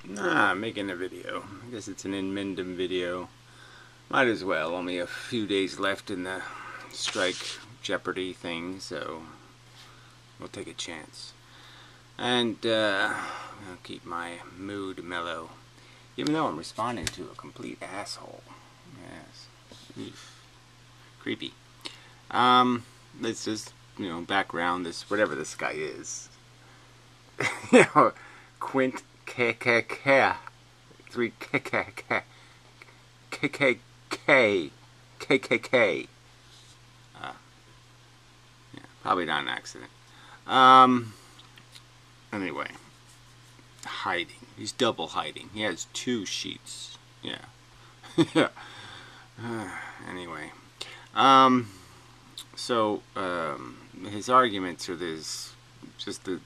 Nah, making a video. I guess it's an inmendham video. Might as well. Only a few days left in the strike Jeopardy thing, so we'll take a chance. And I'll keep my mood mellow, even though I'm responding to a complete asshole. Yes, Eef. Creepy. Let's just background this whatever this guy is. Quint KKK 3 KKK KKK KKK. Yeah, probably not an accident. Anyway, hiding. He's double hiding. He has 2 sheets. Yeah. Yeah. Anyway, his arguments are this, just the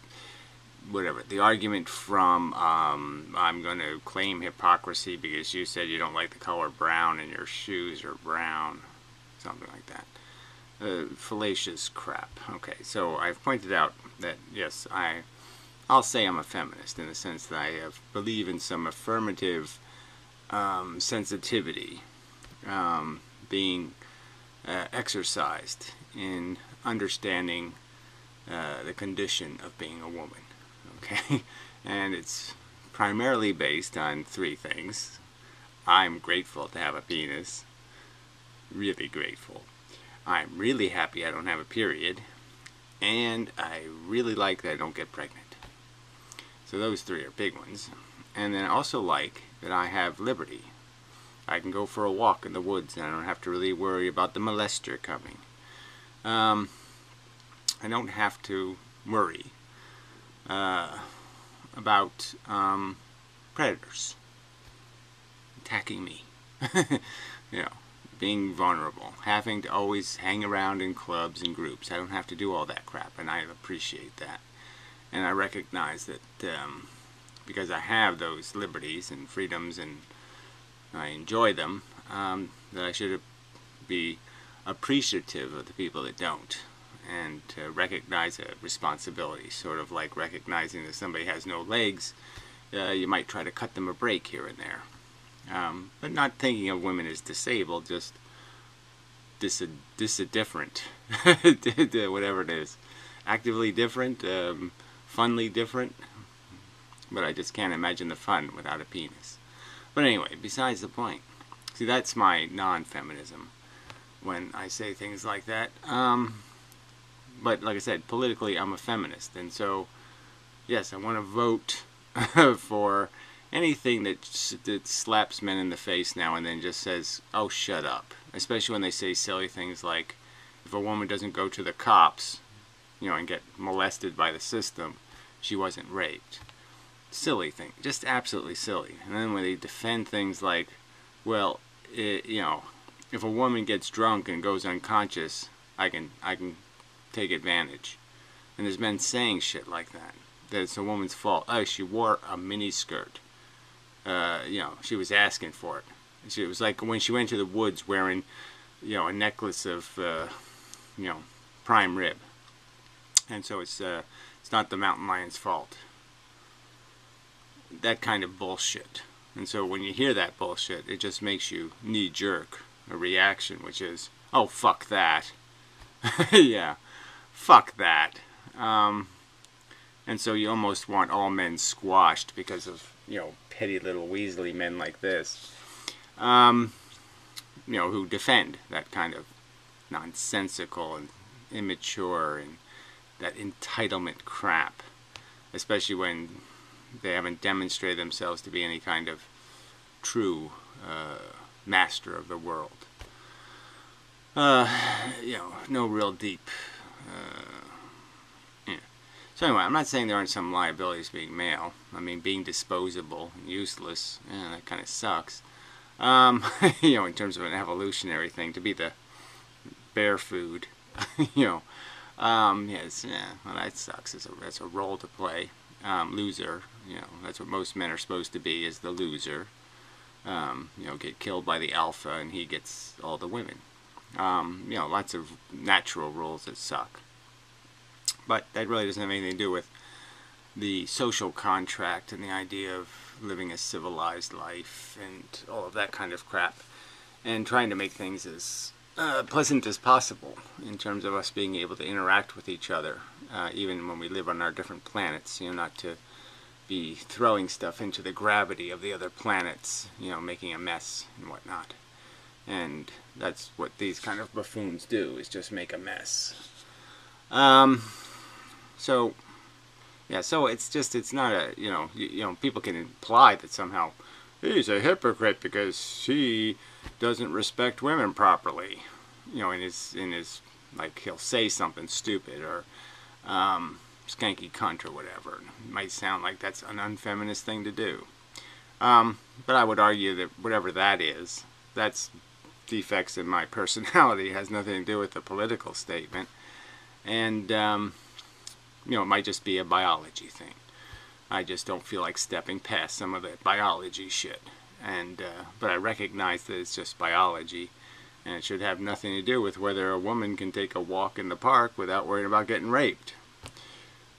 argument from I'm going to claim hypocrisy because you said you don't like the color brown and your shoes are brown, something like that. Fallacious crap. Okay, so I've pointed out that yes, I'll say I'm a feminist in the sense that I believe in some affirmative sensitivity being exercised in understanding the condition of being a woman. Okay, and it's primarily based on 3 things. I'm grateful to have a penis. Really grateful. I'm really happy I don't have a period. And I really like that I don't get pregnant. So those 3 are big ones. And then I also like that I have liberty. I can go for a walk in the woods and I don't have to really worry about the molester coming. I don't have to worry about predators attacking me. Being vulnerable, having to always hang around in clubs and groups. I don't have to do all that crap, and I appreciate that. And I recognize that because I have those liberties and freedoms and I enjoy them, that I should be appreciative of the people that don't, and recognize a responsibility, sort of like recognizing that somebody has no legs. You might try to cut them a break here and there. But not thinking of women as disabled, just different, whatever it is. Actively different, funly different, but I just can't imagine the fun without a penis. But anyway, besides the point. See, that's my non-feminism when I say things like that. But like I said, politically I'm a feminist, and so yes, I want to vote for anything that slaps men in the face now and then just says, oh, shut up. Especially when they say silly things like, if a woman doesn't go to the cops, and get molested by the system, she wasn't raped. Silly thing. Just absolutely silly. And then when they defend things like, well, if a woman gets drunk and goes unconscious, I can take advantage. And there's men saying shit like that. That it's a woman's fault. Oh, she wore a mini skirt. She was asking for it. It was like when she went to the woods wearing, a necklace of, prime rib. And so it's not the mountain lion's fault. That kind of bullshit. And so when you hear that bullshit, it just makes you knee-jerk a reaction, which is, oh, fuck that. Yeah, fuck that. And so you almost want all men squashed because of, petty little weaselly men like this, who defend that kind of nonsensical and immature and that entitlement crap, especially when they haven't demonstrated themselves to be any kind of true master of the world. No real deep. So anyway, I'm not saying there aren't some liabilities being male. I mean, being disposable and useless, that kind of sucks. In terms of an evolutionary thing, to be the bear food, well, that sucks. That's a role to play. Loser, that's what most men are supposed to be, is the loser. Get killed by the alpha and he gets all the women. Lots of natural rules that suck. But that really doesn't have anything to do with the social contract and the idea of living a civilized life and all of that kind of crap, and trying to make things as pleasant as possible in terms of us being able to interact with each other, even when we live on our different planets. You know, not to be throwing stuff into the gravity of the other planets, you know, making a mess and whatnot. And that's what these kind of buffoons do, is just make a mess. So yeah, so it's not a, you know, people can imply that somehow he's a hypocrite because he doesn't respect women properly. You know, in his like, he'll say something stupid or skanky cunt or whatever. It might sound like that's an unfeminist thing to do. But I would argue that whatever that is, that's defects in my personality, has nothing to do with the political statement. And you know, it might just be a biology thing. I just don't feel like stepping past some of the biology shit. And but I recognize that it's just biology, and it should have nothing to do with whether a woman can take a walk in the park without worrying about getting raped.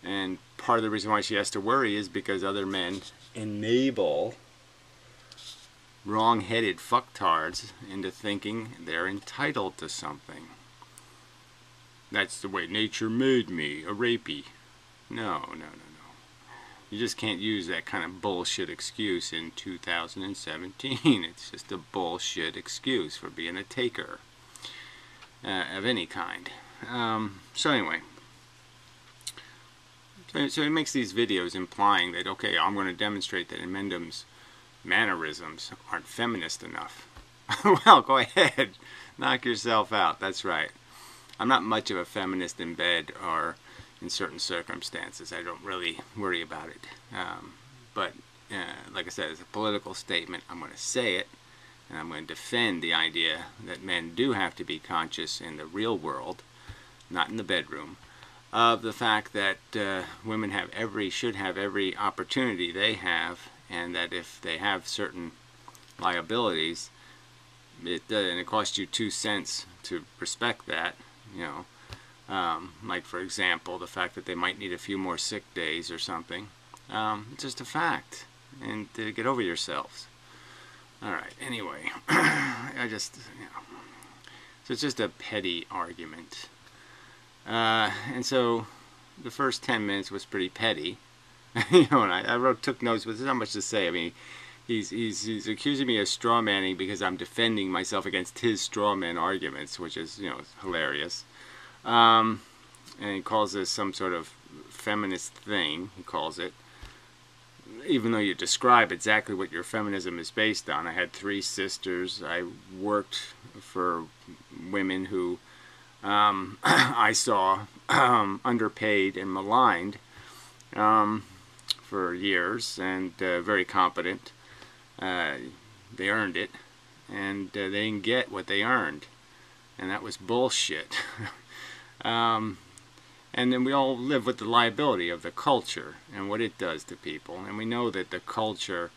And part of the reason why she has to worry is because other men enable wrong-headed fucktards into thinking they're entitled to something. That's the way nature made me, a rapey. No. You just can't use that kind of bullshit excuse in 2017. It's just a bullshit excuse for being a taker of any kind. So anyway, so he makes these videos implying that, okay, I'm going to demonstrate that inmendham's mannerisms aren't feminist enough. Well, go ahead, knock yourself out. That's right. I'm not much of a feminist in bed or in certain circumstances. I don't really worry about it. But like I said, as a political statement, I'm going to say it, and I'm going to defend the idea that men do have to be conscious in the real world, not in the bedroom, of the fact that women should have every opportunity they have, and that if they have certain liabilities, and it costs you 2 cents to respect that, you know. Like, for example, the fact that they might need a few more sick days or something. It's just a fact. And get over yourselves. Alright, anyway. I just, you know. So it's just a petty argument. And so the first 10 minutes was pretty petty. You know, and I took notes, but there's not much to say. I mean, he's accusing me of straw manning because I'm defending myself against his straw man arguments, which is, you know, hilarious. And he calls this some sort of feminist thing, he calls it, even though you describe exactly what your feminism is based on. I had 3 sisters. I worked for women who I saw underpaid and maligned for years, and very competent. They earned it, and they didn't get what they earned, and that was bullshit. And then we all live with the liability of the culture and what it does to people, and we know that the culture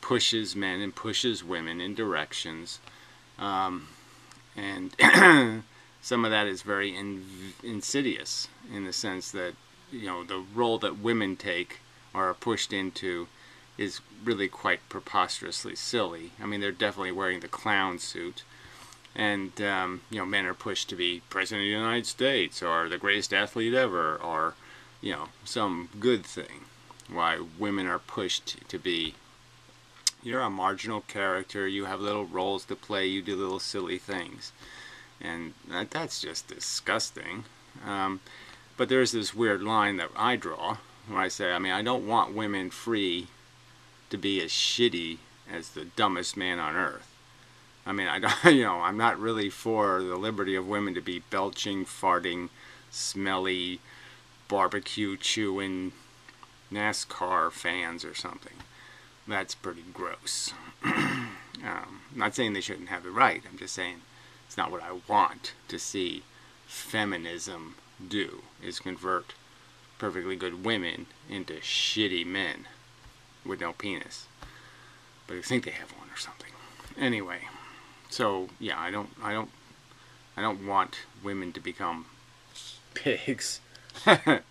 pushes men and pushes women in directions, and some of that is very insidious, in the sense that, you know, the role that women take or are pushed into is really quite preposterously silly. I mean, they're definitely wearing the clown suit. And, you know, men are pushed to be President of the United States, or the greatest athlete ever, or, you know, some good thing. Why women are pushed to be, you're a marginal character, you have little roles to play, you do little silly things. And that's just disgusting. But there's this weird line that I draw, where I say, I mean, I don't want women free to be as shitty as the dumbest man on earth. I mean, you know, I'm not really for the liberty of women to be belching, farting, smelly, barbecue chewing NASCAR fans or something. That's pretty gross. I'm not saying they shouldn't have the right. I'm just saying it's not what I want to see feminism do, is convert perfectly good women into shitty men with no penis. But I think they have one or something. Anyway. So yeah, I don't want women to become pigs. But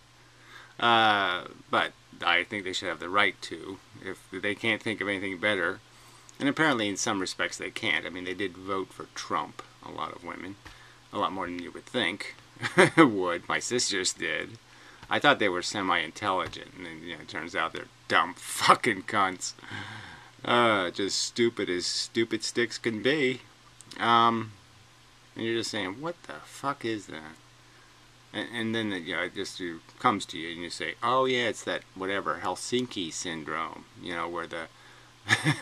I think they should have the right to. If they can't think of anything better, and apparently in some respects they can't. I mean, they did vote for Trump, a lot of women. A lot more than you would think would. My sisters did. I thought they were semi-intelligent, and then, it turns out they're dumb fucking cunts. Just stupid as stupid sticks can be. And you're just saying, what the fuck is that? And then it just comes to you, and you say, oh yeah, it's that whatever Helsinki syndrome, where the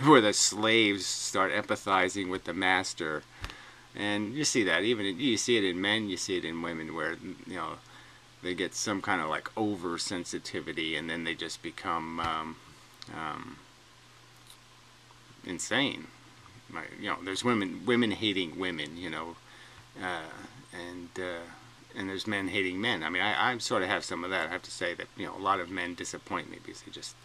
where the slaves start empathizing with the master. And you see that, you see it in men, you see it in women, where, they get some kind of like oversensitivity, and then they just become insane. There's women hating women, and there's men hating men. I mean, I sort of have some of that. I have to say that, a lot of men disappoint me because they just,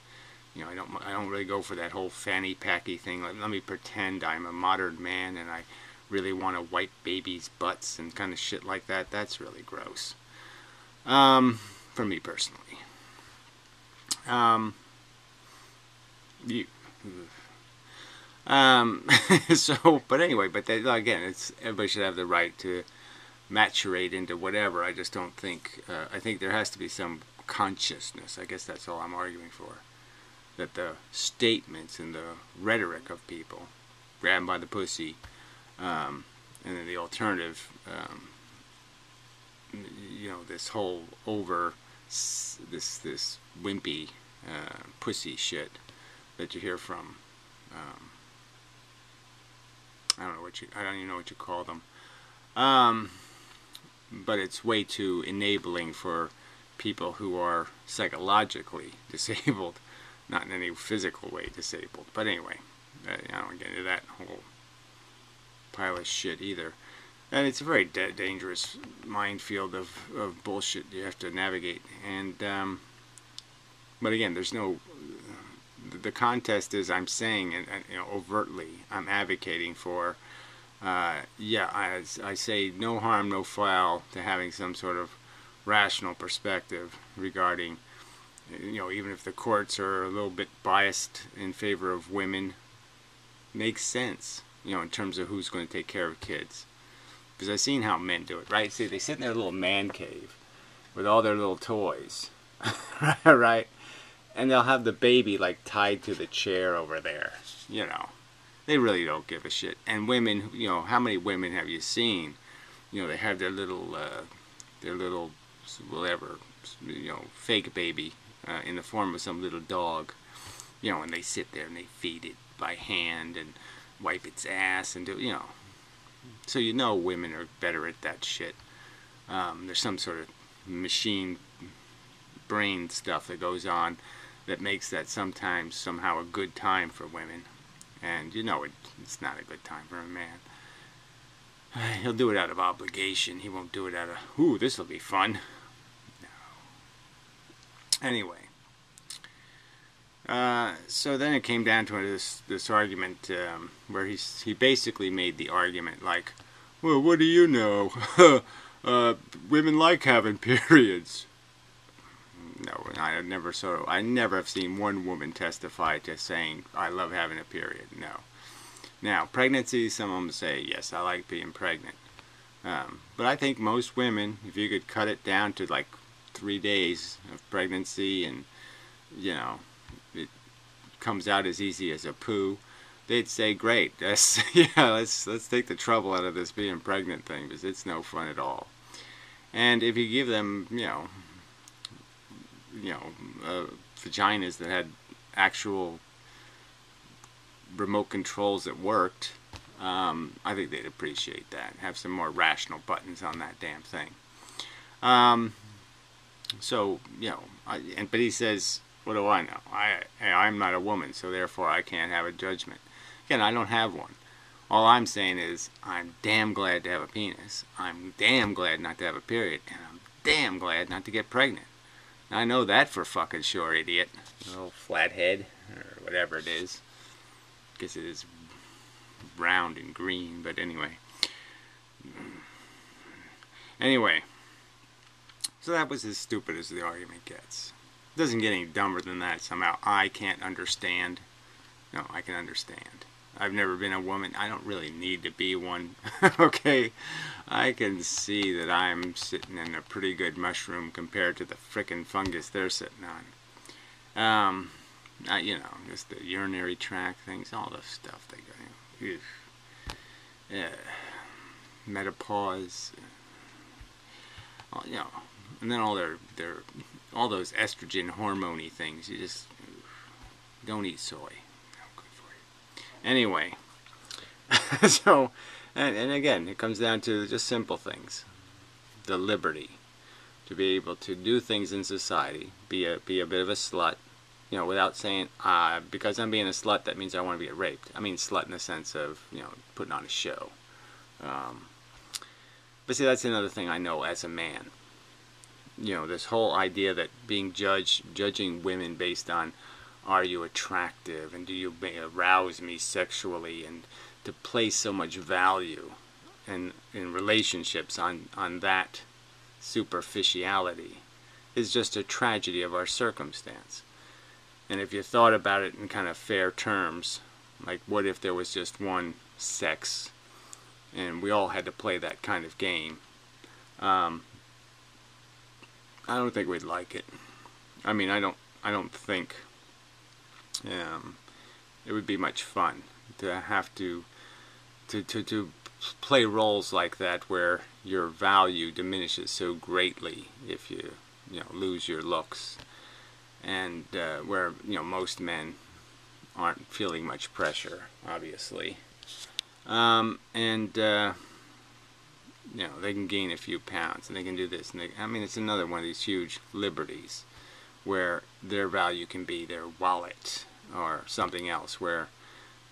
I don't really go for that whole fanny packy thing. Like, let me pretend I'm a modern man and I really want to wipe babies' butts and kind of shit like that. That's really gross. For me personally. But anyway, again, everybody should have the right to maturate into whatever. I just don't think, I think there has to be some consciousness. I guess that's all I'm arguing for. That the statements and the rhetoric of people, grab 'em by the pussy, and then the alternative, this whole this wimpy pussy shit that you hear from, I don't even know what you call them, but it's way too enabling for people who are psychologically disabled, not in any physical way disabled. But anyway, I don't get into that whole pile of shit either. And it's a very dangerous minefield of bullshit you have to navigate. And but again, there's no. The contest is, I'm saying, and overtly, I'm advocating for. I say no harm, no foul to having some sort of rational perspective regarding, even if the courts are a little bit biased in favor of women, makes sense, in terms of who's going to take care of kids. Because I've seen how men do it, right? See, they sit in their little man cave with all their little toys, right? And they'll have the baby, like, tied to the chair over there, They really don't give a shit. And women, how many women have you seen? They have their little whatever, fake baby in the form of some little dog, and they sit there and they feed it by hand and wipe its ass and do, So women are better at that shit. There's some sort of machine brain stuff that goes on that makes that sometimes somehow a good time for women. And it's not a good time for a man. He'll do it out of obligation. He won't do it out of, ooh, this will be fun. No. Anyway. So then it came down to this argument where he basically made the argument like, well, what do you know? Women like having periods. No, I never have seen one woman testify to saying, I love having a period. No. Now, pregnancy, some of them say, yes, I like being pregnant. But I think most women, if you could cut it down to like 3 days of pregnancy and, it comes out as easy as a poo, they'd say, great, let's take the trouble out of this being pregnant thing, because it's no fun at all. And if you give them, vaginas that had actual remote controls that worked, I think they'd appreciate that. Have some more rational buttons on that damn thing. But he says, what do I know? I'm not a woman, so therefore I can't have a judgment. Again, I don't have one. All I'm saying is, I'm damn glad to have a penis. I'm damn glad not to have a period. And I'm damn glad not to get pregnant. I know that for fucking sure, idiot. Little flathead, or whatever it is. Guess it is round and green, but anyway. Anyway. So that was as stupid as the argument gets. It doesn't get any dumber than that somehow. I can't understand. No, I can understand. I've never been a woman. I don't really need to be one. Okay? I can see that I'm sitting in a pretty good mushroom compared to the frickin' fungus they're sitting on. You know, just the urinary tract things, all the stuff they go, menopause, you know, and then all their all those estrogen hormone-y things. You just don't eat soy. No good for you. Anyway, so and again, it comes down to just simple things: the liberty to be able to do things in society, be a bit of a slut. You know, without saying, because I'm being a slut, that means I want to be raped. I mean slut in the sense of, you know, putting on a show. But see, that's another thing I know as a man. You know, this whole idea that being judging women based on, are you attractive, and do you arouse me sexually, and to place so much value in relationships on that superficiality is just a tragedy of our circumstance. And if you thought about it in kind of fair terms, like what if there was just one sex and we all had to play that kind of game, I don't think we'd like it. I mean, I don't think it would be much fun to have to play roles like that where your value diminishes so greatly if you lose your looks. And where, you know, most men aren't feeling much pressure, obviously. You know, they can gain a few pounds, and they can do this. And I mean, it's another one of these huge liberties where their value can be their wallet or something else. Where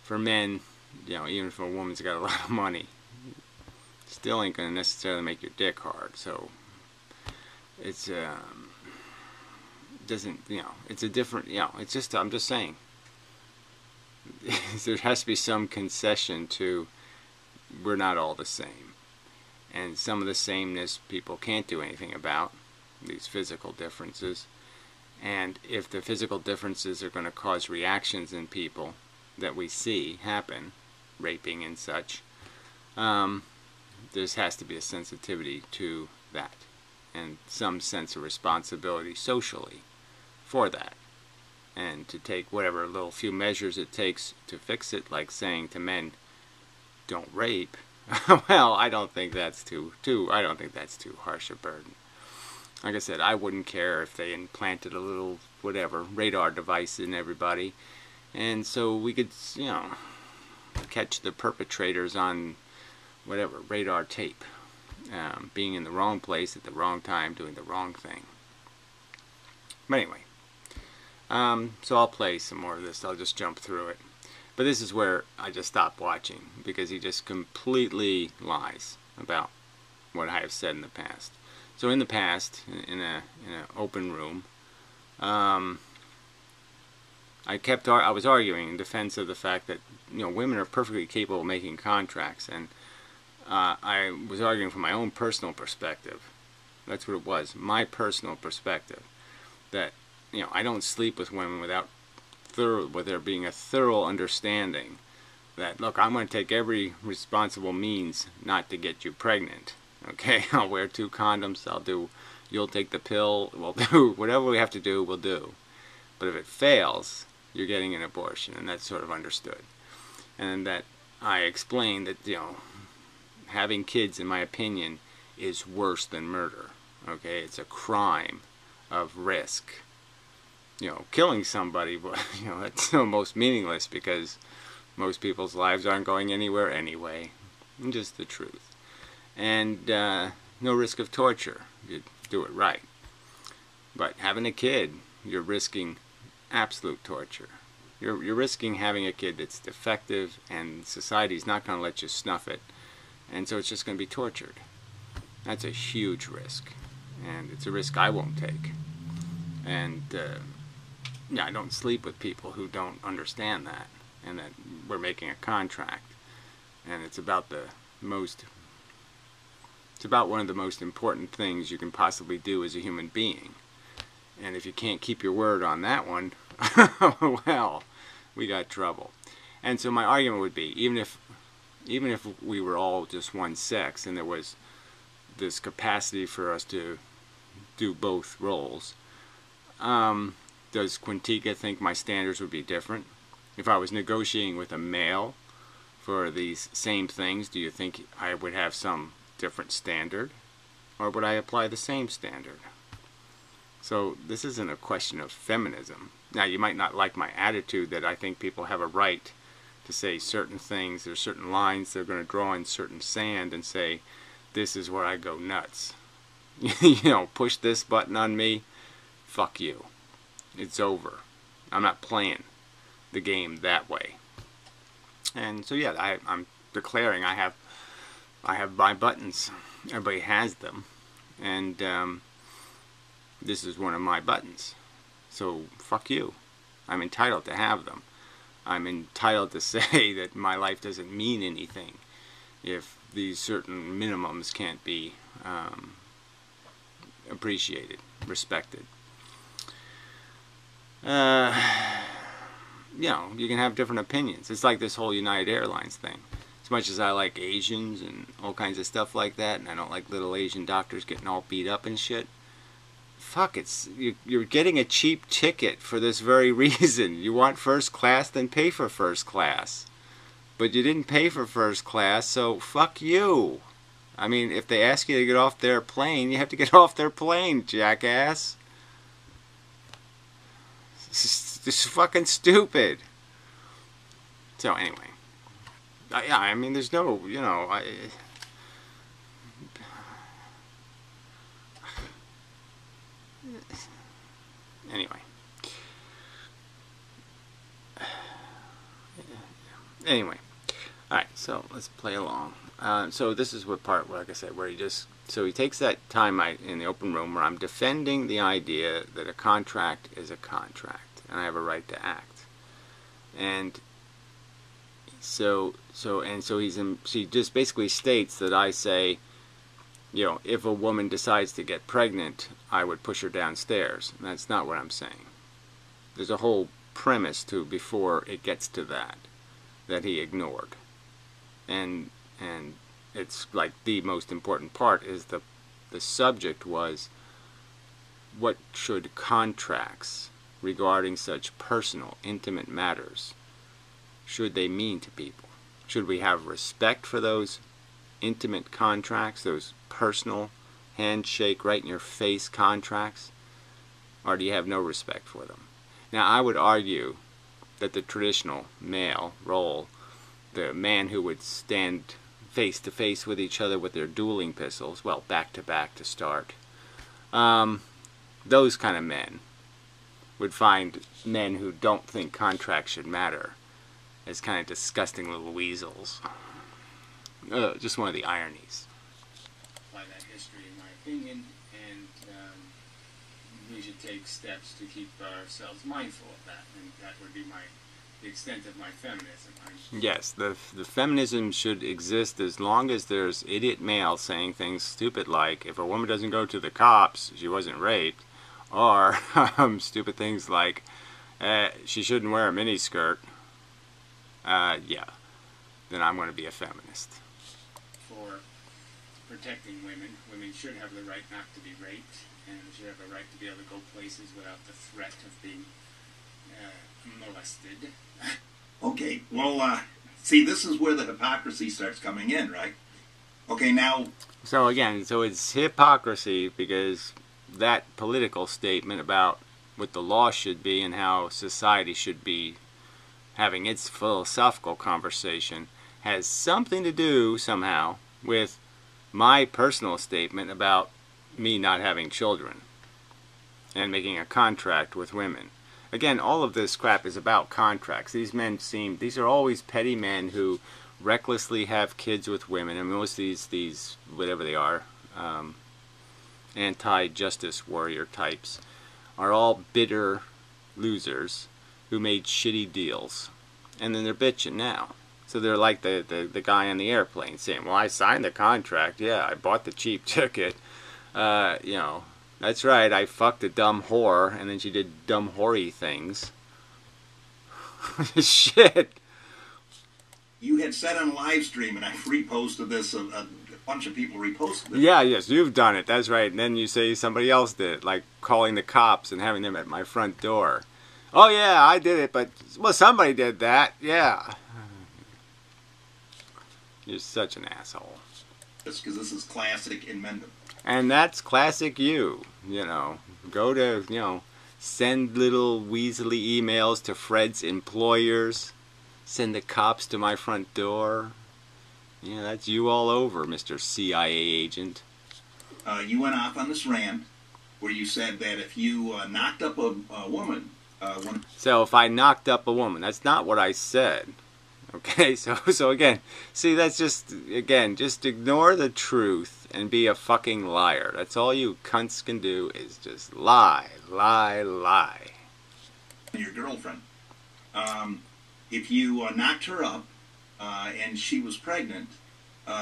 for men, you know, even if a woman's got a lot of money, still ain't going to necessarily make your dick hard. So it's doesn't, you know, it's a different, you know, it's just, I'm just saying there has to be some concession to, we're not all the same, and some of the sameness people can't do anything about, these physical differences. And if the physical differences are going to cause reactions in people that we see happen, raping and such, there has to be a sensitivity to that and some sense of responsibility socially for that, and to take whatever little few measures it takes to fix it, like saying to men, don't rape. Well, I don't think that's too harsh a burden. Like I said, I wouldn't care if they implanted a little whatever radar device in everybody, and so we could, you know, catch the perpetrators on whatever radar tape, being in the wrong place at the wrong time, doing the wrong thing. But anyway, so I'll play some more of this. I'll just jump through it. But this is where I just stopped watching, because he just completely lies about what I have said in the past. So in the past, in an open room, I was arguing in defense of the fact that, you know, women are perfectly capable of making contracts, and I was arguing from my own personal perspective. That's what it was, my personal perspective. That, you know, I don't sleep with women without there being a thorough understanding that, look, I'm going to take every responsible means not to get you pregnant. Okay, I'll wear 2 condoms. You'll take the pill. We'll do whatever we have to do. We'll do. But if it fails, you're getting an abortion, and that's sort of understood. And that I explained that, you know, having kids, in my opinion, is worse than murder. Okay, it's a crime of risk. You know, killing somebody, you know, that's almost meaningless, because most people's lives aren't going anywhere anyway. Just the truth. And no risk of torture. You do it right. But having a kid, you're risking absolute torture. You're risking having a kid that's defective, and society's not going to let you snuff it, and so it's just going to be tortured. That's a huge risk, and it's a risk I won't take. And yeah, I don't sleep with people who don't understand that, and that we're making a contract, and it's about one of the most important things you can possibly do as a human being. And if you can't keep your word on that one, well, we got trouble. And so my argument would be, even if we were all just one sex and there was this capacity for us to do both roles, does Quintica think my standards would be different? If I was negotiating with a male for these same things, do you think I would have some different standard? Or would I apply the same standard? So this isn't a question of feminism. Now, you might not like my attitude that I think people have a right to say certain things. There's certain lines they're going to draw in certain sand and say, this is where I go nuts. You know, push this button on me, fuck you. It's over. I'm not playing the game that way. And so yeah, I'm declaring I have my buttons. Everybody has them, and this is one of my buttons. So fuck you. I'm entitled to have them. I'm entitled to say that my life doesn't mean anything if these certain minimums can't be appreciated, respected. You know, you can have different opinions. It's like this whole United Airlines thing. As much as I like Asians and all kinds of stuff like that, and I don't like little Asian doctors getting all beat up and shit, fuck, you're getting a cheap ticket for this very reason. You want first class, then pay for first class. But you didn't pay for first class, so fuck you. I mean, if they ask you to get off their plane, you have to get off their plane, jackass. This is fucking stupid. So anyway, yeah, I mean, there's no, you know, anyway, all right. So let's play along. So this is what part, like I said, where he takes that time in the open room where I'm defending the idea that a contract is a contract and I have a right to act. And so he just basically states that I say, you know, if a woman decides to get pregnant, I would push her downstairs. And that's not what I'm saying. There's a whole premise to before it gets to that he ignored. And it's like the most important part is the subject was, what should contracts regarding such personal, intimate matters, should they mean to people? Should we have respect for those intimate contracts, those personal, handshake, right in your face contracts? Or do you have no respect for them? Now, I would argue that the traditional male role, the man who would stand face to face with each other with their dueling pistols, well, back to back to start, those kind of men would find men who don't think contracts should matter as kind of disgusting little weasels. Just one of the ironies. By that history, in my opinion, and we should take steps to keep ourselves mindful of that, and that would be the extent of my feminism. Yes, the feminism should exist as long as there's idiot males saying things stupid like, if a woman doesn't go to the cops, she wasn't raped, or stupid things like, she shouldn't wear a miniskirt. Yeah, then I'm going to be a feminist. For protecting women, women should have the right not to be raped, and should have the right to be able to go places without the threat of being molested. Okay, well, see, this is where the hypocrisy starts coming in, right? Okay, now... So again, it's hypocrisy because that political statement about what the law should be and how society should be having its philosophical conversation has something to do, somehow, with my personal statement about me not having children and making a contract with women. Again, all of this crap is about contracts. These are always petty men who recklessly have kids with women, and most of these whatever they are, anti-justice warrior types, are all bitter losers who made shitty deals. And then they're bitching now. So they're like the guy on the airplane saying, well, I signed the contract, yeah, I bought the cheap ticket, you know, That's right, I fucked a dumb whore, and then she did dumb whory things. Shit. You had said on live stream, and I reposted this, a bunch of people reposted it. Yeah, yes, you've done it, that's right. And then you say somebody else did it, like calling the cops and having them at my front door. Oh yeah, I did it, but, well, somebody did that, yeah. You're such an asshole. Just because this is classic inmendham. And that's classic you, you know. Go to, you know, send little weaselly emails to Fred's employers. Send the cops to my front door. Yeah, that's you all over, Mr. CIA agent. You went off on this rant where you said that if you knocked up a woman... So if I knocked up a woman, that's not what I said. Okay, so again, see, that's just, again, just ignore the truth and be a fucking liar. That's all you cunts can do is just lie, lie, lie. Your girlfriend. If you knocked her up and she was pregnant,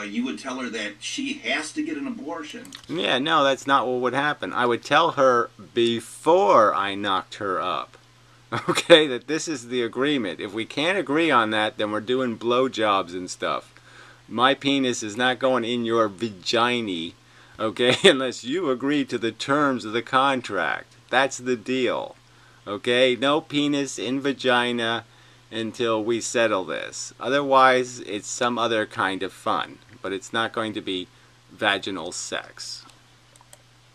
you would tell her that she has to get an abortion. Yeah, no, that's not what would happen. I would tell her before I knocked her up. Okay, that this is the agreement. If we can't agree on that, then we're doing blowjobs and stuff. My penis is not going in your vagina, okay, unless you agree to the terms of the contract. That's the deal. Okay, no penis in vagina until we settle this. Otherwise, it's some other kind of fun. But it's not going to be vaginal sex.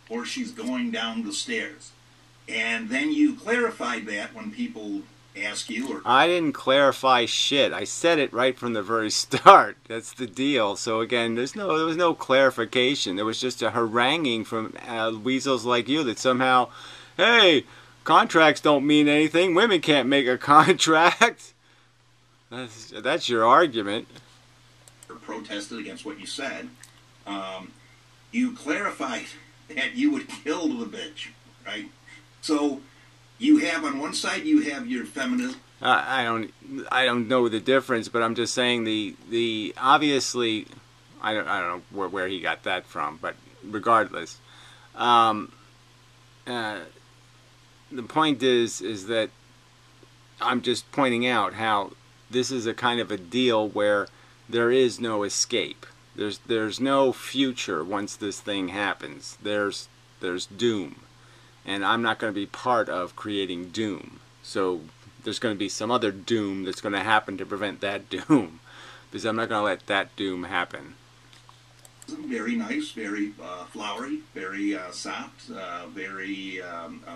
Or she's going down the stairs. And then you clarified that when people ask you. Or I didn't clarify shit. I said it right from the very start. That's the deal. So again, there was no clarification. There was just a haranguing from weasels like you that somehow, hey, contracts don't mean anything. Women can't make a contract. That's your argument. Or protested against what you said. You clarified that you would kill the bitch, right? So you have on one side you have your feminist. I don't know the difference, but I'm just saying the obviously I don't know where he got that from, but regardless, the point is that I'm just pointing out how this is a kind of a deal where there is no escape. There's no future once this thing happens. There's doom. And I'm not going to be part of creating doom. So there's going to be some other doom that's going to happen to prevent that doom. Because I'm not going to let that doom happen. Very nice, very flowery, very soft, very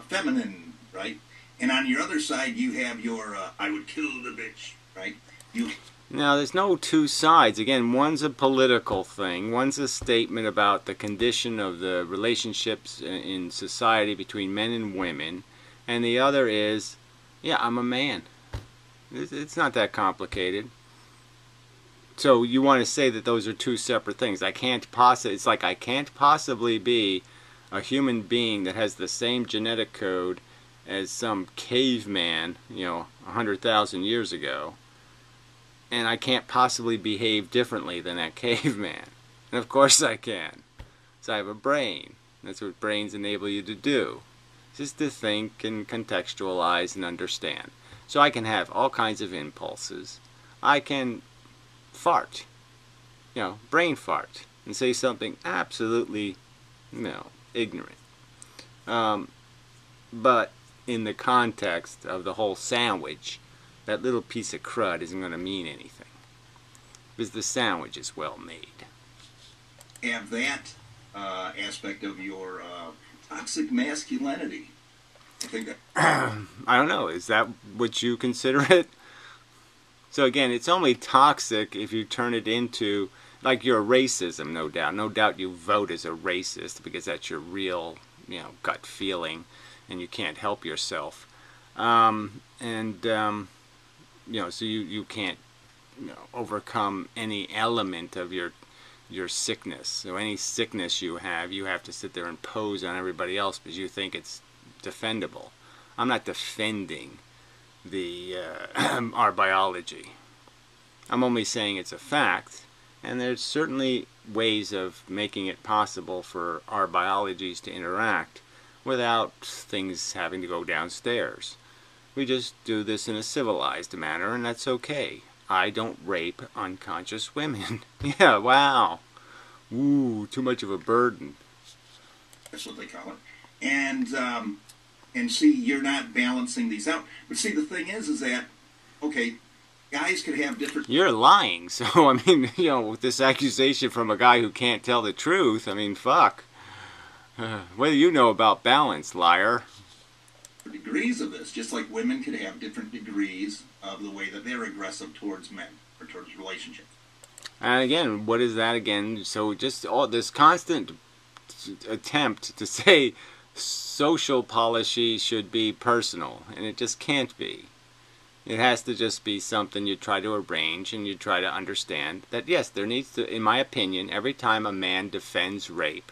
feminine, right? And on your other side you have your I would kill the bitch, right? Now, there's no two sides. Again, one's a political thing. One's a statement about the condition of the relationships in society between men and women. And the other is, yeah, I'm a man. It's not that complicated. So you want to say that those are two separate things. It's like I can't possibly be a human being that has the same genetic code as some caveman, 100,000 years ago. And I can't possibly behave differently than that caveman. And of course I can. So I have a brain. That's what brains enable you to do. Just to think and contextualize and understand. So I can have all kinds of impulses. I can fart. Brain fart. And say something absolutely, ignorant. But in the context of the whole sandwich, that little piece of crud isn't going to mean anything. Because the sandwich is well made. Have that aspect of your toxic masculinity. I think that... I don't know. Is that what you consider it? So again, it's only toxic if you turn it into, like your racism, no doubt. No doubt you vote as a racist because that's your real, gut feeling and you can't help yourself. So you can't overcome any element of your sickness. So any sickness you have to sit there and pose on everybody else because you think it's defendable. I'm not defending our biology. I'm only saying it's a fact, and there's certainly ways of making it possible for our biologies to interact without things having to go downstairs. We just do this in a civilized manner, and that's okay. I don't rape unconscious women. Yeah, wow. Ooh, too much of a burden. That's what they call it. And see, you're not balancing these out. But see, the thing is that, okay, guys could have different... You're lying. So, I mean, you know, with this accusation from a guy who can't tell the truth, I mean, fuck. What do you know about balance, liar? Degrees of this, just like women could have different degrees of the way that they're aggressive towards men or towards relationships. And again, what is that again? So just all this constant attempt to say social policy should be personal, and it just can't be. It has to just be something you try to arrange and you try to understand that, yes, there needs to, in my opinion, every time a man defends rape,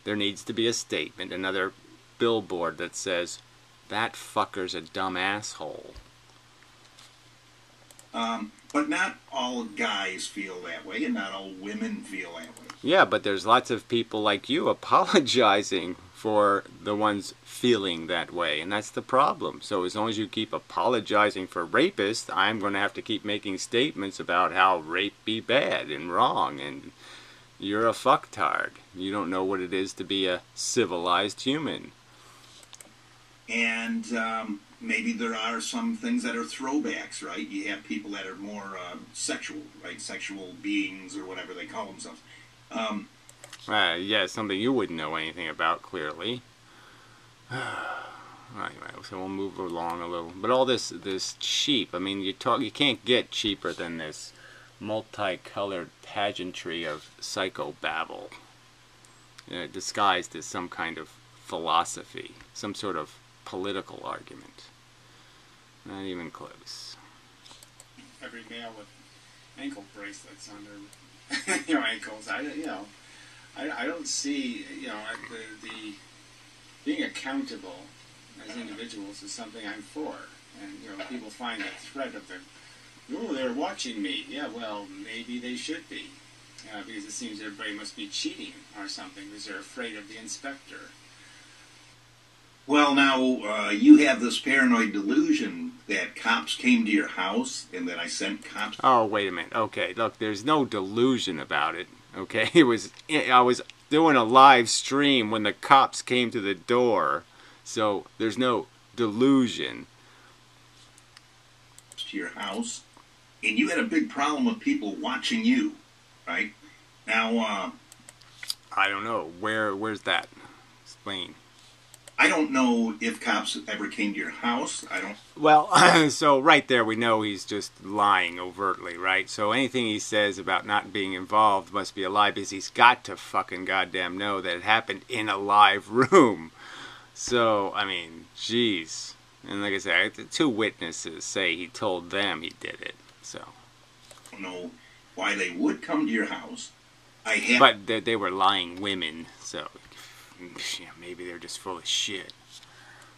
there needs to be a statement, another billboard that says, that fucker's a dumb asshole. But not all guys feel that way, and not all women feel that way. Yeah, but there's lots of people like you apologizing for the ones feeling that way, and that's the problem. So as long as you keep apologizing for rapists, I'm going to have to keep making statements about how rape be bad and wrong, and you're a fucktard. You don't know what it is to be a civilized human. And maybe there are some things that are throwbacks, right? You have people that are more sexual, right? Sexual beings or whatever they call themselves. Yeah, something you wouldn't know anything about, clearly. Anyway, so we'll move along a little. But all this cheap, I mean, you can't get cheaper than this multicolored pageantry of psychobabble, disguised as some kind of philosophy, some sort of political argument. Not even close. Every male with ankle bracelets on their ankles. I don't see, the being accountable as individuals is something I'm for. And, people find that threat of they're watching me. Yeah, well, maybe they should be. Because it seems everybody must be cheating or something because they're afraid of the inspector. Well, now, you have this paranoid delusion that cops came to your house and that I sent cops... Oh, wait a minute. Okay, look, there's no delusion about it. Okay, I was doing a live stream when the cops came to the door, so there's no delusion. ...to your house, and you had a big problem with people watching you, right? Now, I don't know. Where's that? Explain. I don't know if cops ever came to your house. I don't... Well, so right there we know he's just lying overtly, right? So anything he says about not being involved must be a lie because he's got to fucking goddamn know that it happened in a live room. So, I mean, jeez. And like I said, two witnesses say he told them he did it, so... I don't know why they would come to your house. But they were lying women, so... Yeah, maybe they're just full of shit.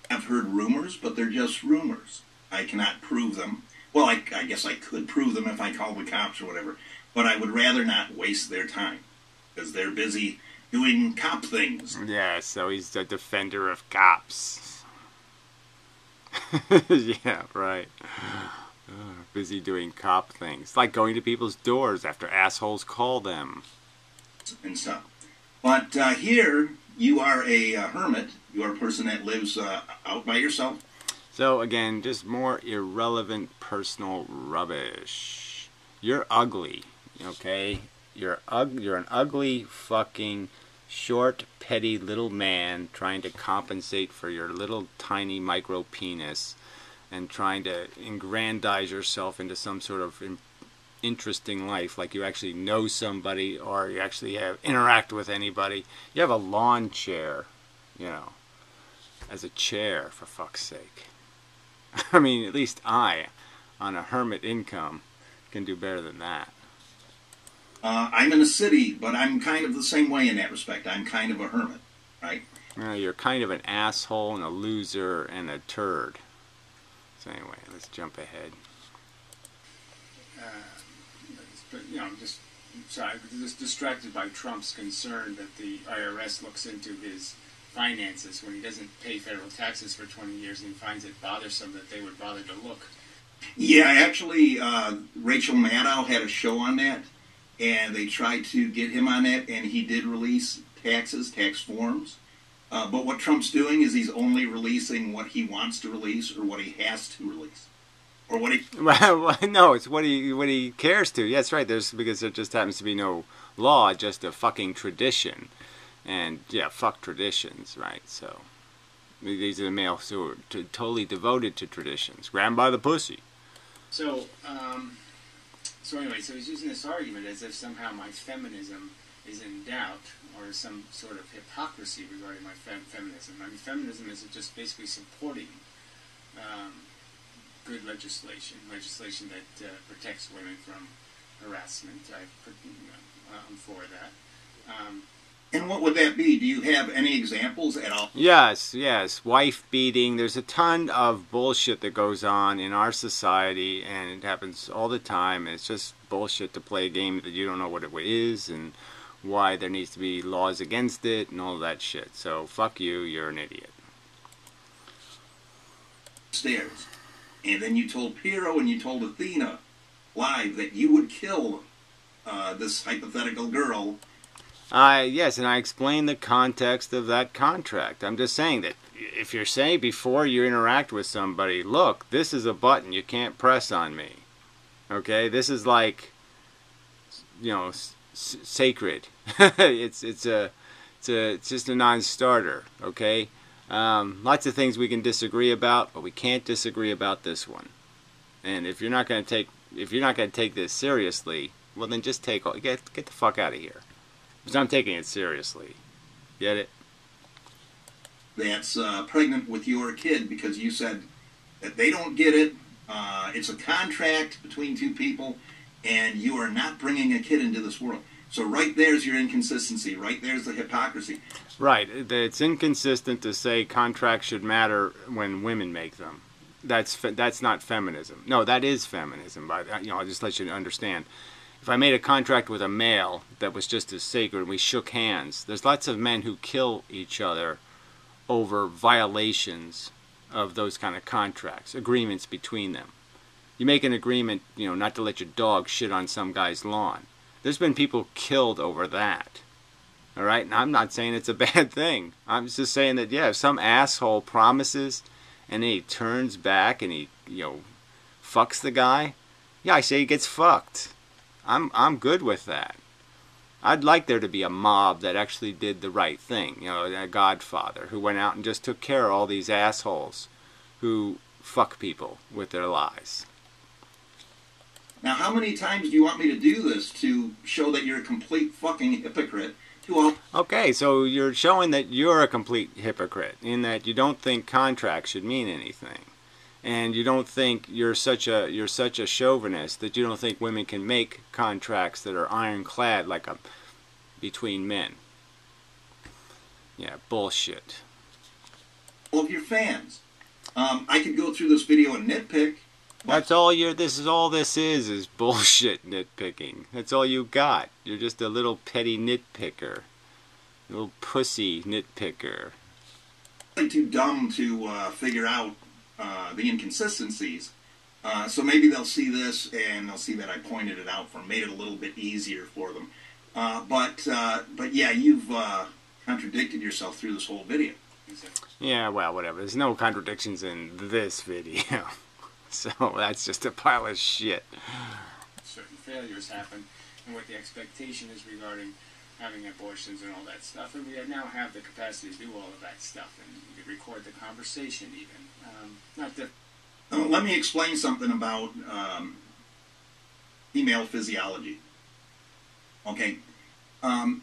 I've heard rumors, but they're just rumors. I cannot prove them. Well, I guess I could prove them if I called the cops or whatever, but I would rather not waste their time, because they're busy doing cop things. Yeah, so he's the defender of cops. Yeah, right. Busy doing cop things. Like going to people's doors after assholes call them. And stuff. But here... You are a hermit. You are a person that lives out by yourself. So again, just more irrelevant personal rubbish. You're ugly, okay? You're an ugly fucking short, petty little man trying to compensate for your little tiny micro penis and trying to aggrandize yourself into some sort of interesting life, like you actually know somebody or you actually interact with anybody. You have a lawn chair, as a chair, for fuck's sake. I mean, at least I, on a hermit income, can do better than that. I'm in a city, but I'm kind of the same way in that respect. I'm kind of a hermit, right? You're kind of an asshole and a loser and a turd. So anyway, let's jump ahead. I'm just distracted by Trump's concern that the IRS looks into his finances when he doesn't pay federal taxes for 20 years and he finds it bothersome that they would bother to look. Yeah, actually, Rachel Maddow had a show on that, and they tried to get him on that, and he did release tax forms. But what Trump's doing is he's only releasing what he wants to release or what he has to release. Or what he... Well, no, it's what he cares to. Yeah, that's right. Because there just happens to be no law, just a fucking tradition. And, yeah, fuck traditions, right? So, these are the males who are totally devoted to traditions. Grab 'em by the pussy. So anyway, so he's using this argument as if somehow my feminism is in doubt, or some sort of hypocrisy regarding my feminism. I mean, feminism is just basically supporting good legislation that protects women from harassment. I'm for that. And what would that be? Do you have any examples at all? Yes, wife beating. There's a ton of bullshit that goes on in our society, and it happens all the time. And it's just bullshit to play a game that you don't know what it is and why there needs to be laws against it and all that shit. So fuck you, you're an idiot. Stairs. And then you told Piero and you told Athena live that you would kill this hypothetical girl. Yes, and I explained the context of that contract. I'm just saying that if you're saying before you interact with somebody, look, this is a button you can't press on me. Okay, this is like, you know, sacred. it's just a non-starter. Okay, lots of things we can disagree about, but we can't disagree about this one. And if you're not going to take this seriously, well then just get the fuck out of here. Because I'm taking it seriously. Get it? That's pregnant with your kid because you said that they don't get it. It's a contract between two people, and you are not bringing a kid into this world. So right there's your inconsistency. Right there's the hypocrisy. Right. It's inconsistent to say contracts should matter when women make them. That's not feminism. No, that is feminism. But I'll just let you understand. If I made a contract with a male that was just as sacred and we shook hands, there's lots of men who kill each other over violations of those kind of contracts, agreements between them. You make an agreement, not to let your dog shit on some guy's lawn. There's been people killed over that. All right? And I'm not saying it's a bad thing. I'm just saying that, yeah, if some asshole promises and then he turns back and he, fucks the guy, yeah, I say he gets fucked. I'm good with that. I'd like there to be a mob that actually did the right thing. A godfather who went out and just took care of all these assholes who fuck people with their lies. Now, how many times do you want me to do this to show that you're a complete fucking hypocrite? Okay, so you're showing that you're a complete hypocrite in that you don't think contracts should mean anything. And you don't think you're such a chauvinist that you don't think women can make contracts that are ironclad like between men. Yeah, bullshit. All of your fans. I could go through this video and nitpick. That's all this is bullshit nitpicking. That's all you got. You're just a little petty nitpicker. A little pussy nitpicker. Too dumb to figure out the inconsistencies. So maybe they'll see this and they'll see that I pointed it out made it a little bit easier for them. But yeah, you've contradicted yourself through this whole video. Yeah, well, whatever. There's no contradictions in this video. So that's just a pile of shit. Certain failures happen, and what the expectation is regarding having abortions and all that stuff, and we now have the capacity to do all of that stuff, and we can record the conversation even. Let me explain something about female physiology. Okay,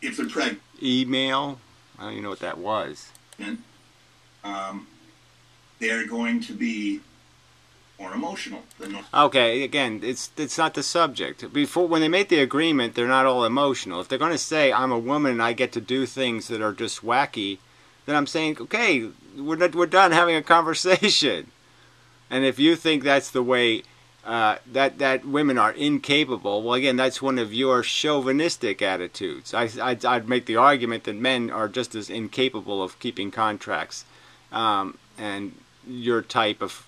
if they're pregnant. Email? I don't even know what that was. They're going to be more emotional than normal. Okay, again, it's not the subject. When they make the agreement, they're not all emotional. If they're going to say, I'm a woman and I get to do things that are just wacky, then I'm saying, okay, we're done having a conversation. And if you think that's the way that women are incapable. Well, again, that's one of your chauvinistic attitudes. I'd make the argument that men are just as incapable of keeping contracts, and your type of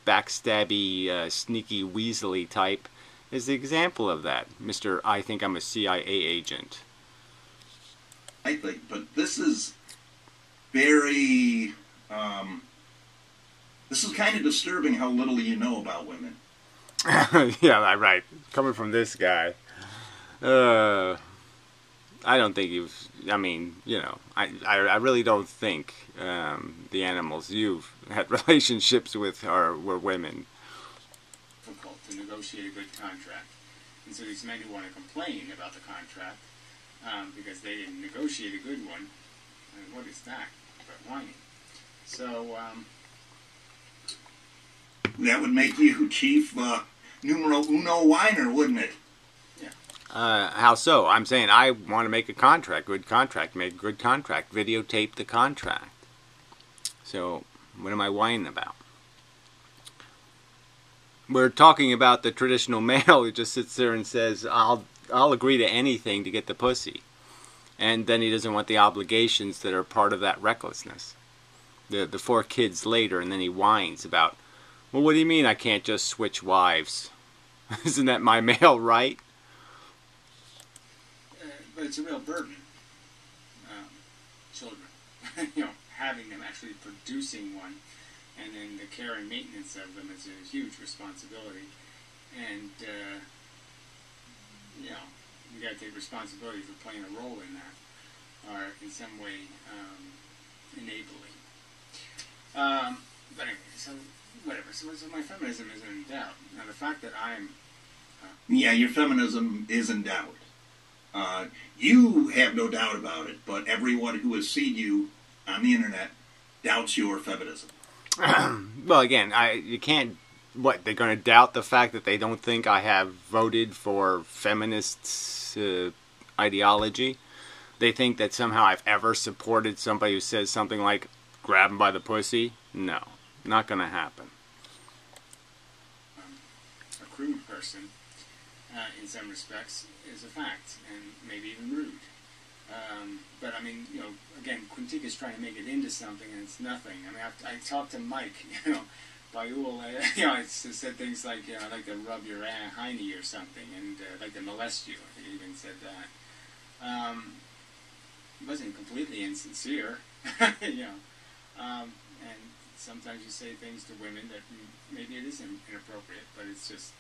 backstabby, sneaky, weaselly type is the example of that, Mr. I think I'm a CIA agent. I think, but this is very, this is kind of disturbing how little you know about women. Yeah, right. Coming from this guy. I don't think you've, I mean, you know, I really don't think the animals you've had relationships with were women. Difficult to negotiate a good contract. And so these men who want to complain about the contract because they didn't negotiate a good one, and what is that but whining? So, that would make you chief numero uno whiner, wouldn't it? How so? I'm saying I want to make a contract, good contract, make a good contract, videotape the contract. So, what am I whining about? We're talking about the traditional male who just sits there and says, I'll agree to anything to get the pussy. And then he doesn't want the obligations that are part of that recklessness. The 4 kids later, and then he whines about, well, what do you mean I can't just switch wives? Isn't that my male right? but it's a real burden. Children, you know, having them, actually producing one, and then the care and maintenance of them is a huge responsibility. And you know, you got to take responsibility for playing a role in that, or in some way enabling. But anyway, so whatever. So my feminism isn't in doubt. Now the fact that I'm yeah, your feminism is in doubt. You have no doubt about it, but everyone who has seen you on the internet doubts your feminism. Well, again, you can't. What, they're going to doubt the fact that they don't think I have voted for feminist ideology? They think that somehow I've ever supported somebody who says something like, grab him by the pussy? No, not going to happen. A crude person, in some respects, is a fact, and maybe even rude. But I mean, you know, again, Quintika's trying to make it into something, and it's nothing. I mean, I talked to Mike, you know, Bayul, you know, I said things like, you know, I'd like to rub your hiney or something, and I'd like to molest you. I think he even said that. It wasn't completely insincere, you know. And sometimes you say things to women that maybe it is inappropriate, but it's just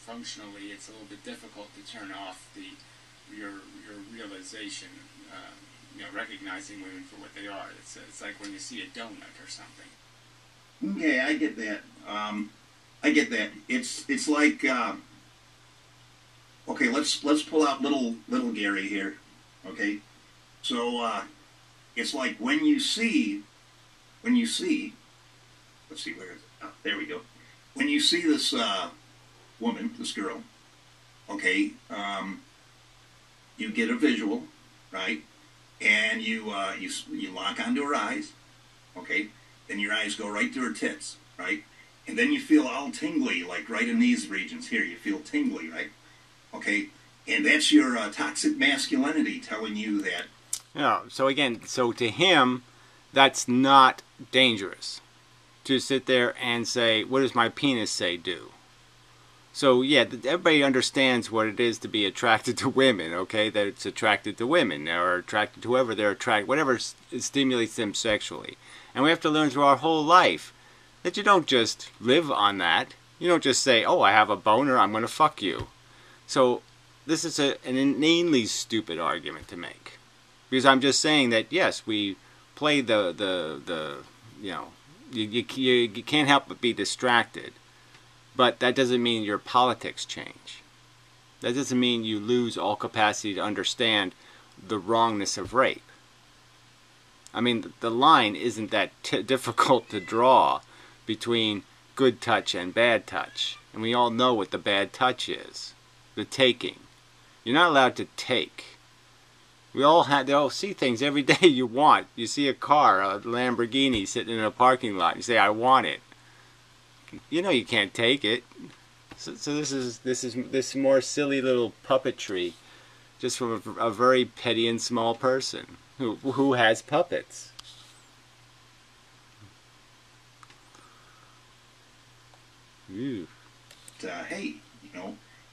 functionally, it's a little bit difficult to turn off your realization, you know, recognizing women for what they are. It's like when you see a donut or something. Okay, I get that. I get that. It's like okay. Let's pull out little Gary here. Okay, so it's like when you see. Let's see, where is it? Oh, there we go. When you see this woman, this girl, okay, you get a visual, right? And you lock onto her eyes, okay? Then your eyes go right to her tits, right? And then you feel all tingly, like right in these regions here. You feel tingly, right? Okay? And that's your toxic masculinity telling you that. Yeah, so again, so to him, that's not dangerous. To sit there and say, what does my penis say do? So yeah, everybody understands what it is to be attracted to women, okay? That it's attracted to women, or attracted to whoever they're attracted, whatever stimulates them sexually. And we have to learn through our whole life that you don't just live on that. You don't just say, oh, I have a boner, I'm going to fuck you. So this is an inanely stupid argument to make. Because I'm just saying that, yes, we play the you know, you can't help but be distracted. But that doesn't mean your politics change. That doesn't mean you lose all capacity to understand the wrongness of rape. I mean, the line isn't that difficult to draw between good touch and bad touch. And we all know what the bad touch is. The taking. You're not allowed to take. They all see things every day you want. You see a car, a Lamborghini sitting in a parking lot. You say, I want it. You know you can't take it. So this is more silly little puppetry, just from a very petty and small person who has puppets. Ooh. Hey,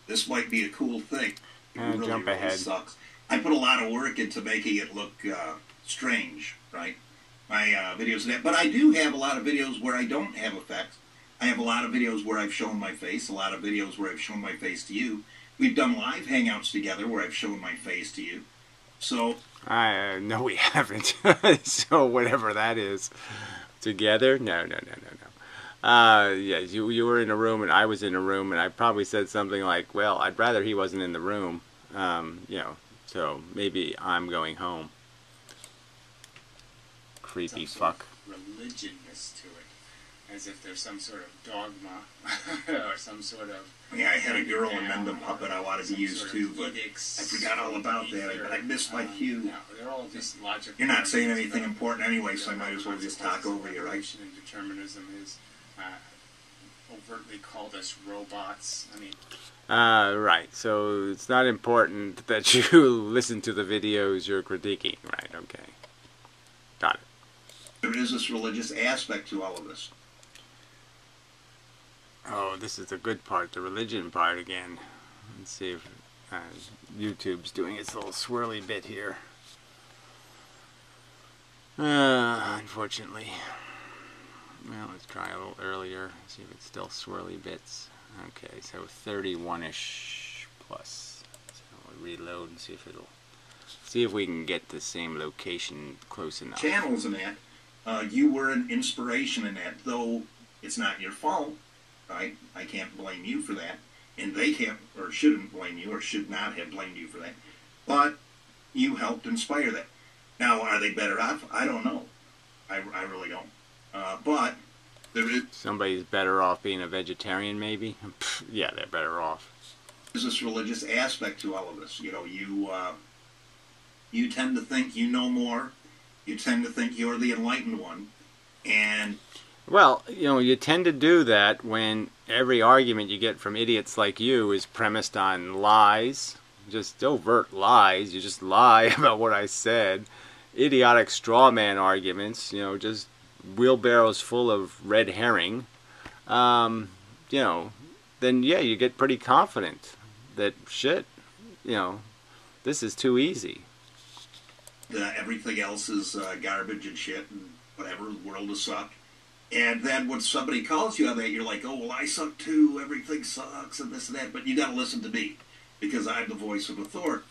this might be a cool thing. It really, jump really ahead. sucks. I put a lot of work into making it look strange, right? My videos and that. But I do have a lot of videos where I don't have effects. I have a lot of videos where I've shown my face, a lot of videos where I've shown my face to you. We've done live hangouts together where I've shown my face to you. So... no, we haven't. So whatever that is. Together? No. Yes, you were in a room and I was in a room, and I probably said something like, well, I'd rather he wasn't in the room. So maybe I'm going home. Creepy fuck. Religionness to it, as if there's some sort of dogma or some sort of... Yeah, I had a girl inmendham puppet I wanted to use too, but I forgot all about that. I missed my cue. No, they're all just logical. You're not saying anything important anyway, so I might as well just talk over you, right? Evolution and determinism is overtly called us robots. I mean... Right, so it's not important that you listen to the videos you're critiquing, right? Okay. Got it. There is this religious aspect to all of this. Oh, this is the good part, the religion part again. Let's see if YouTube's doing its little swirly bit here. Unfortunately. Well, let's try a little earlier, see if it's still swirly bits. Okay, so 31-ish plus. So we'll reload and see if we can get the same location close enough. Channels in that, you were an inspiration in that, though it's not your fault, right? I can't blame you for that, and they can't or shouldn't blame you or should not have blamed you for that. But you helped inspire that. Now, are they better off? I don't know. I really don't. But there is... Somebody's better off being a vegetarian, maybe? Yeah, they're better off. There's this religious aspect to all of this. You tend to think you know more. You tend to think you're the enlightened one. And... Well, you tend to do that when every argument you get from idiots like you is premised on lies. Just overt lies. You just lie about what I said. Idiotic straw man arguments, just wheelbarrows full of red herring. Then yeah, you get pretty confident that shit, this is too easy. Everything else is garbage and shit and whatever, the world is suck. And then when somebody calls you on that, you're like, oh, well, I suck too, everything sucks and this and that, but you got to listen to me because I'm the voice of authority.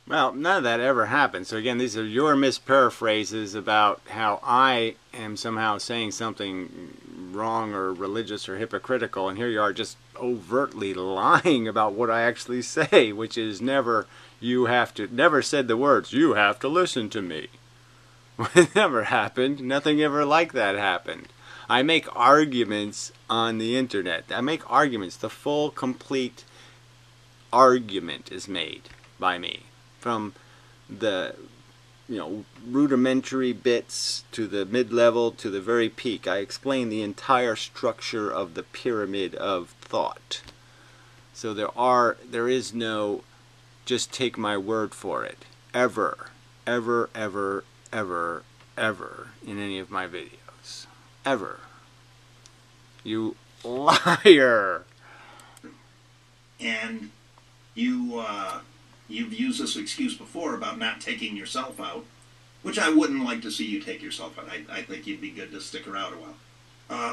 Well, none of that ever happened. So again, these are your misparaphrases about how I am somehow saying something wrong or religious or hypocritical, and here you are just overtly lying about what I actually say, which is never said the words, you have to listen to me. It never happened. Nothing ever like that happened. I make arguments on the internet. I make arguments. The full, complete argument is made by me. From the rudimentary bits to the mid-level to the very peak. I explain the entire structure of the pyramid of thought. So there is no just take my word for it. Ever in any of my videos. Ever. You liar! And you've used this excuse before about not taking yourself out, which I wouldn't like to see you take yourself out. I think you'd be good to stick around a while.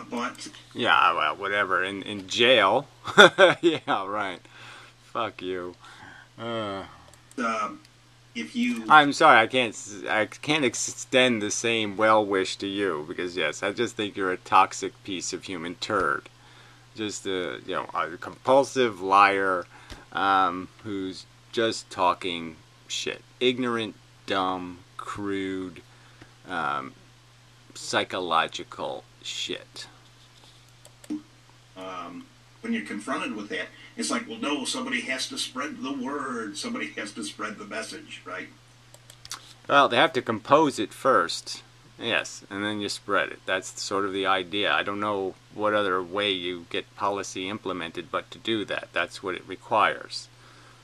But... Yeah, well, whatever. In jail. Yeah, right. Fuck you. If you... I'm sorry, I can't extend the same well wish to you, because yes, I just think you're a toxic piece of human turd. Just a compulsive liar who's just talking shit. Ignorant, dumb, crude, psychological shit. When you're confronted with that, it's like, well, no, somebody has to spread the word. Somebody has to spread the message, right? Well, they have to compose it first. Yes, and then you spread it. That's sort of the idea. I don't know what other way you get policy implemented but to do that. That's what it requires.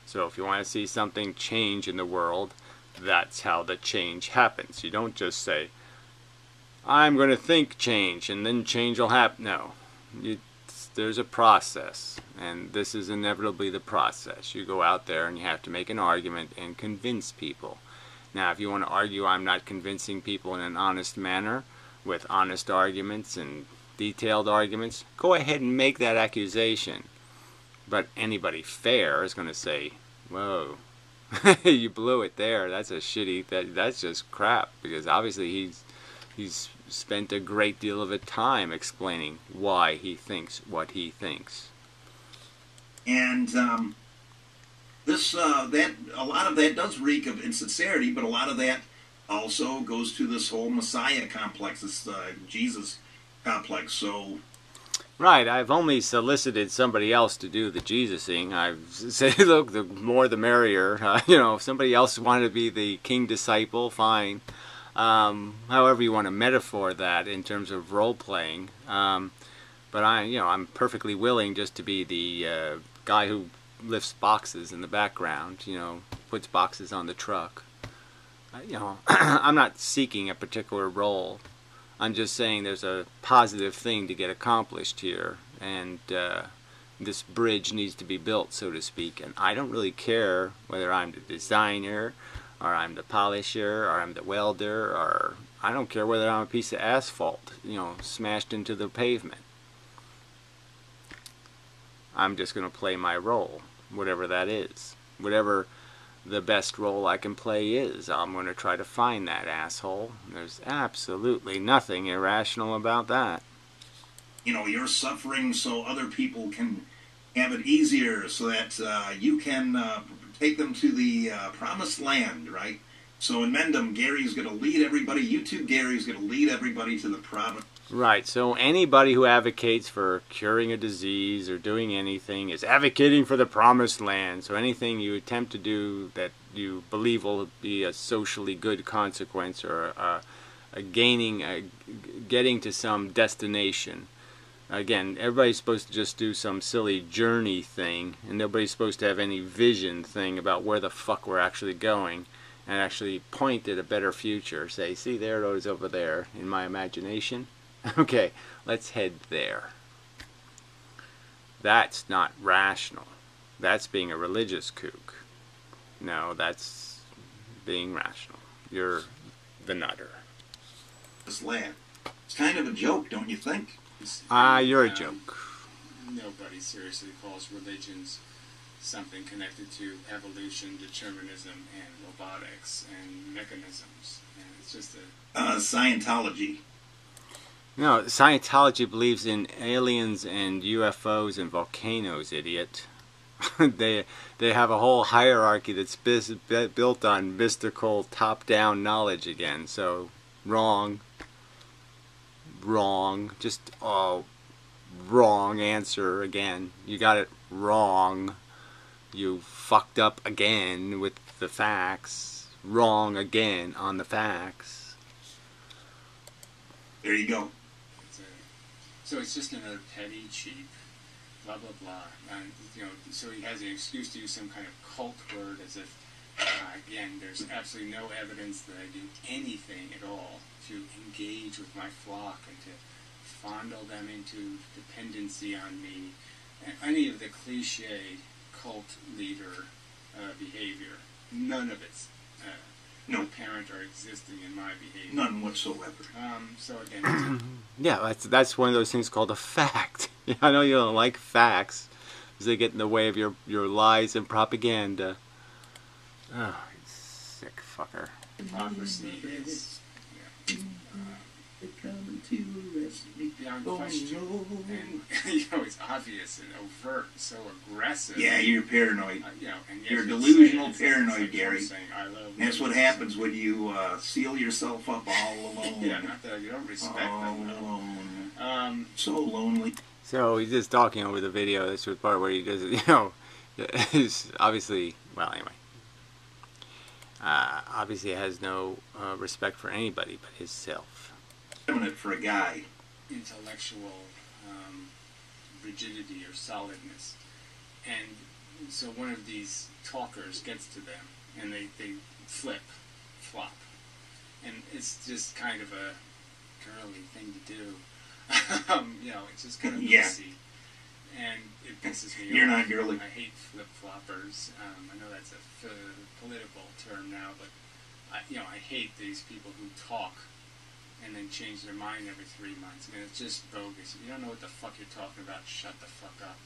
So if you want to see something change in the world, that's how the change happens. You don't just say, I'm going to think change and then change will happen. No. There's a process, and this is inevitably the process. You go out there and you have to make an argument and convince people. Now, if you want to argue I'm not convincing people in an honest manner, with honest arguments and detailed arguments, go ahead and make that accusation. But anybody fair is going to say, whoa, you blew it there. That's a shitty, that's just crap, because obviously he's spent a great deal of his time explaining why he thinks what he thinks. And this that a lot of that does reek of insincerity, but a lot of that also goes to this whole Messiah complex, this Jesus complex. So. Right, I've only solicited somebody else to do the Jesusing. I've said, look, the more the merrier. You know, if somebody else wanted to be the king disciple, fine. However you want to metaphor that in terms of role playing. But I'm perfectly willing just to be the guy who lifts boxes in the background. You know, puts boxes on the truck. I'm not seeking a particular role. I'm just saying there's a positive thing to get accomplished here, and this bridge needs to be built, so to speak. And I don't really care whether I'm the designer, or I'm the polisher, or I'm the welder, or I don't care whether I'm a piece of asphalt, smashed into the pavement. I'm just going to play my role, whatever that is. Whatever the best role I can play is, I'm going to try to find that asshole. There's absolutely nothing irrational about that. You're suffering so other people can have it easier, so that you can take them to the promised land, right? So in Mendham, Gary's going to lead everybody. You too, Gary's going to lead everybody to the promised. Right, so anybody who advocates for curing a disease or doing anything is advocating for the promised land. So anything you attempt to do that you believe will be a socially good consequence, or getting to some destination. Again, everybody's supposed to just do some silly journey thing, and nobody's supposed to have any vision thing about where the fuck we're actually going, and actually point at a better future. Say, see, there it is over there in my imagination. Okay, let's head there. That's not rational. That's being a religious kook. No, that's being rational. You're the nutter. This land. It's kind of a joke, don't you think? You're a joke. Nobody seriously calls religions something connected to evolution, determinism, and robotics and mechanisms. And it's just Scientology. No, Scientology believes in aliens and UFOs and volcanoes, idiot. They have a whole hierarchy that's built on mystical top-down knowledge again. So, wrong. Just wrong answer again. You got it wrong. You fucked up again with the facts. Wrong again on the facts. There you go. So it's just another petty, cheap, blah, blah, blah. And, so he has an excuse to use some kind of cult word as if, again, there's absolutely no evidence that I do anything at all to engage with my flock and to fondle them into dependency on me. And any of the cliche cult leader behavior, none of it's no apparent or existing in my behavior. None whatsoever. So again, yeah, that's one of those things called a fact. I know you don't like facts, because they get in the way of your lies and propaganda. Oh, you sick fucker. Hypocrisy is beyond question. And it's obvious and overt, so aggressive. Yeah, you're paranoid. And you're delusional paranoid, like Gary. Saying, I love that's what happens when you seal yourself up all alone. Yeah, not that you don't respect them. Alone. So lonely. So he's just talking over the video. This was the part where he does, is obviously, well, anyway. obviously has no respect for anybody but himself. For a guy. Intellectual rigidity or solidness. And so one of these talkers gets to them, and they flop. And it's just kind of a girly thing to do. You know, it's just kind of messy. And it pisses me off. You're not girly. I hate flip-floppers. I know that's a political term now, but I hate these people who talk and then change their mind every 3 months. I mean, it's just bogus. If you don't know what the fuck you're talking about, shut the fuck up.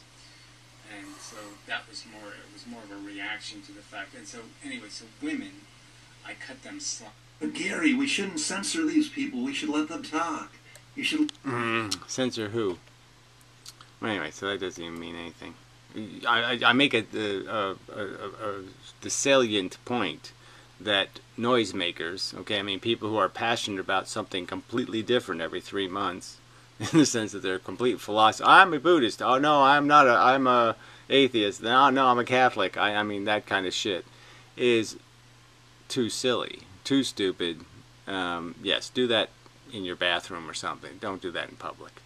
And so it was more of a reaction to the fact. And so, anyway, so women, I cut them slack. But Gary, we shouldn't censor these people. We should let them talk. You should... Censor who? Well, anyway, so that doesn't even mean anything. I make the salient point that noisemakers, okay, I mean people who are passionate about something completely different every 3 months, in the sense that they're complete philosophers. I'm a Buddhist. Oh no, I'm not. I'm a atheist. No, I'm a Catholic. I mean that kind of shit is too silly, too stupid. Yes, do that in your bathroom or something. Don't do that in public.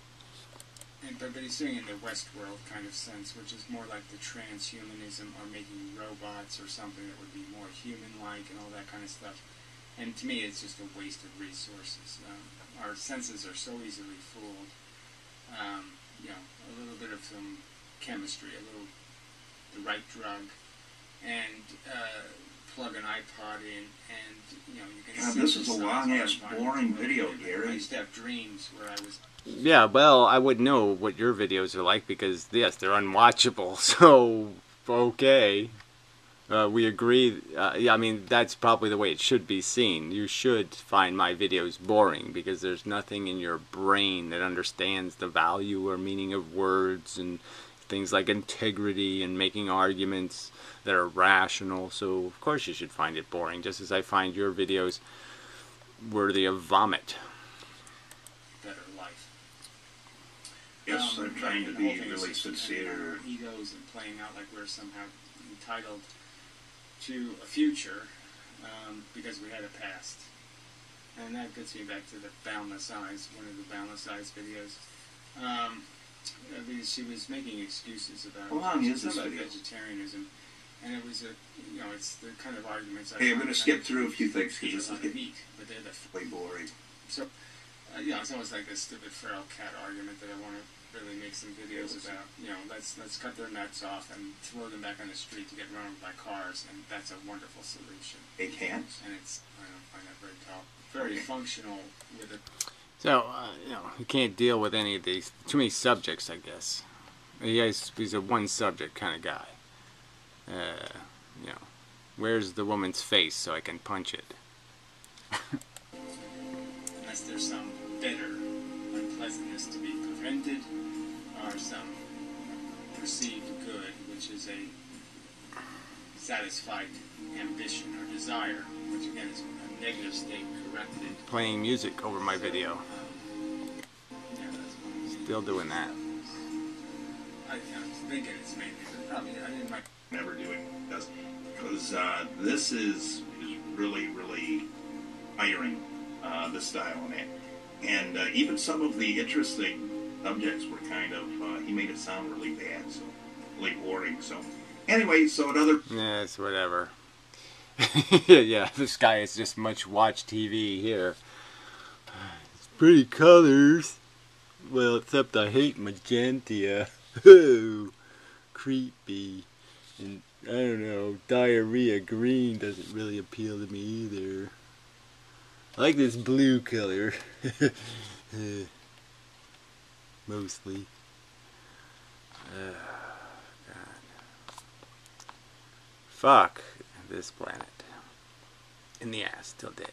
But he's doing it in the Westworld kind of sense, which is more like the transhumanism or making robots or something that would be more human-like and all that kind of stuff. And to me, it's just a waste of resources. Our senses are so easily fooled. You know, a little bit of some chemistry, the right drug, and plug an iPod in, and you know you can. God, this is a long-ass, boring video, Gary. I used to have dreams where I was. Yeah, well, I wouldn't know what your videos are like because, yes, they're unwatchable, so, okay. We agree. Yeah, I mean, that's probably the way it should be seen. You should find my videos boring because there's nothing in your brain that understands the value or meaning of words and things like integrity and making arguments that are rational, so of course you should find it boring, just as I find your videos worthy of vomit. Yes, I'm trying to be really sincere. Egos and playing out like we're somehow entitled to a future because we had a past. And that gets me back to the Boundless Eyes, one of the Boundless Eyes videos. Because she was making excuses about vegetarianism. And it was it's the kind of arguments. Hey, I'm going to skip through a few things because this is meat, but they're the way boring. So, it's almost like a stupid feral cat argument that I want to really make some videos about. Let's cut their nuts off and throw them back on the street to get run over by cars, and that's a wonderful solution. They can't. And I don't find that very functional with it. So, you can't deal with any of these, too many subjects, I guess. He's a one-subject kind of guy. Where's the woman's face so I can punch it? Unless there's some bitter unpleasantness to be prevented, or some perceived good, which is a satisfied ambition or desire, which again is a negative state corrected. Playing music over my video. Still doing that. I was thinking it's mainly, but probably I didn't like. Never doing this because this is really, really tiring. The style on it, and even some of the interesting subjects were kind of he made it sound really bad, so really boring. So anyway, so another it's whatever. Yeah, this guy has just much watch TV here. It's pretty colors. Well, except I hate magenta. Oh, creepy. And I don't know, diarrhea green doesn't really appeal to me either. I like this blue color. Mostly. God. Fuck this planet. In the ass till dead.